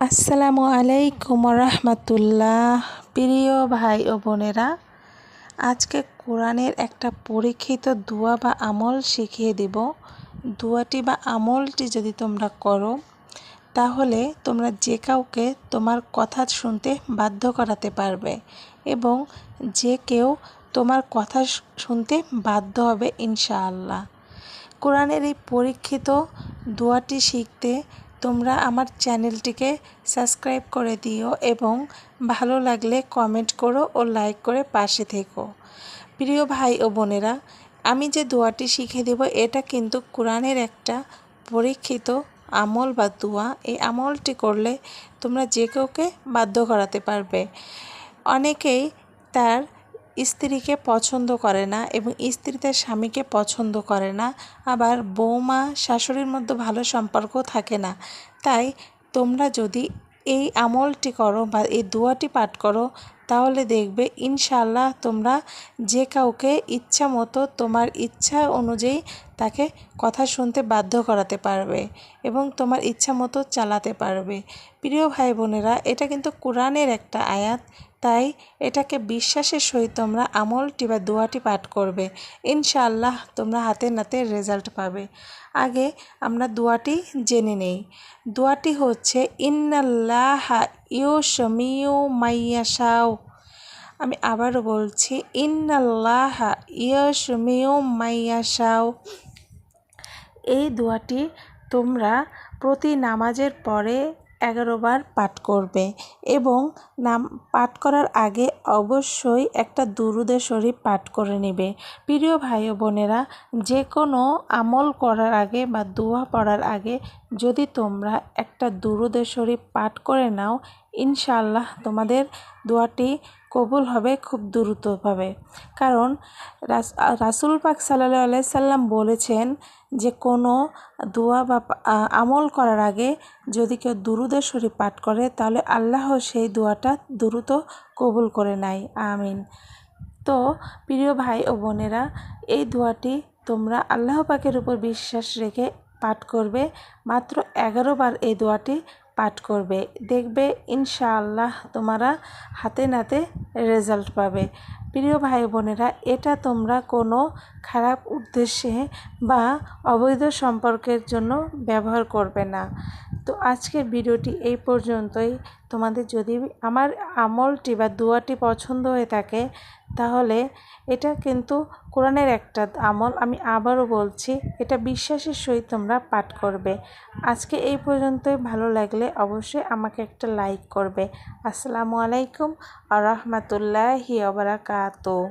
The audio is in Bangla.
আসসালামু আলাইকুম রহমতুল্লাহ। প্রিয় ভাই ও বোনেরা, আজকে কোরআনের একটা পরীক্ষিত দোয়া বা আমল শিখিয়ে দিব। দোয়াটি বা আমলটি যদি তোমরা করো তাহলে তোমরা যে কাউকে তোমার কথা শুনতে বাধ্য করাতে পারবে এবং যে কেউ তোমার কথা শুনতে বাধ্য হবে ইনশাআল্লাহ। কোরআনের এই পরীক্ষিত দোয়াটি শিখতে তোমরা আমার চ্যানেলটিকে সাবস্ক্রাইব করে দিও এবং ভালো লাগলে কমেন্ট করো ও লাইক করে পাশে থেকো। প্রিয় ভাই ও বোনেরা, আমি যে দোয়াটি শিখে দেব এটা কিন্তু কোরআনের একটা পরীক্ষিত আমল বা দোয়া। এই আমলটি করলে তোমরা যে কাউকে বাধ্য করাতে পারবে। অনেকেই তার স্ত্রীকে পছন্দ করে না এবং স্ত্রী তার স্বামীকে পছন্দ করে না, আবার বৌমা শাশুড়ির মধ্যে ভালো সম্পর্ক থাকে না। তাই তোমরা যদি এই আমলটি করো বা এই দোয়াটি পাঠ করো তাহলে দেখবে ইনশাআল্লাহ তোমরা যে কাউকে ইচ্ছা মতো তোমার ইচ্ছা অনুযায়ী তাকে কথা শুনতে বাধ্য করাতে পারবে এবং তোমার ইচ্ছা মতো চালাতে পারবে। প্রিয় ভাই বোনেরা, এটা কিন্তু কোরআনের একটা আয়াত, তাই এটাকে বিশ্বাসের সহিত তোমরা আমলটি বা দোয়াটি পাঠ করবে। ইনশাআল্লাহ তোমরা হাতে নাতে রেজাল্ট পাবে। আগে আমরা দোয়াটি জেনে নেই। দোয়াটি হচ্ছে ইন্নাল্লাহা ইউশমিউ মাইয়াশাও। আমি আবারও বলছি, ইন্নাল্লাহা ইউশমিউ মাইয়াশাও। এই দোয়াটি তোমরা প্রতি নামাজের পরে 11 বার পাঠ করবে এবং পাঠ করার আগে অবশ্যই একটা দুরূদে শরীফ পাঠ করে নেবে। প্রিয় ভাই ও বোনেরা, যে কোনো আমল করার আগে বা দোয়া পড়ার আগে যদি তোমরা একটা দুরূদে শরীফ পাঠ করে নাও ইনশাআল্লাহ তোমাদের দোয়াটি কবুল হবে খুব দ্রুতভাবে। কারণ রাসূল পাক সাল্লাল্লাহু আলাইহি সাল্লাম বলেছেন যে কোনো দোয়া বা আমল করার আগে যদি কেউ দুরূদে শরীফ পাঠ করে তাহলে আল্লাহ সেই দোয়াটা দ্রুত কবুল করে নেয়। আমিন। তো প্রিয় ভাই ও বোনেরা, এই দোয়াটি তোমরা আল্লাহ পাকের উপর বিশ্বাস রেখে পাঠ করবে। মাত্র 11 বার এই দোয়াটি পাঠ করবে, দেখবে ইনশাআল্লাহ তোমরা হাতে নাতে রেজাল্ট পাবে। প্রিয় ভাই বোনেরা, এটা তোমরা কোনো খারাপ উদ্দেশ্যে বা অবৈধ সম্পর্কের জন্য ব্যবহার করবে না। তো আজকের ভিডিওটি এই পর্যন্তই। তোমাদের যদি আমার আমলটি বা দোয়াটি পছন্দ হয়ে থাকে তাহলে এটা কিন্তু কোরআনের একটা আমল, আমি আবারও বলছি, এটা বিশ্বাসের সহিত তোমরা পাঠ করবে। আজকে এই পর্যন্তই। ভালো লাগলে অবশ্যই আমাকে একটা লাইক করবে। আসসালামু আলাইকুম ওয়া রাহমাতুল্লাহি ওয়া বারাকাতুহু।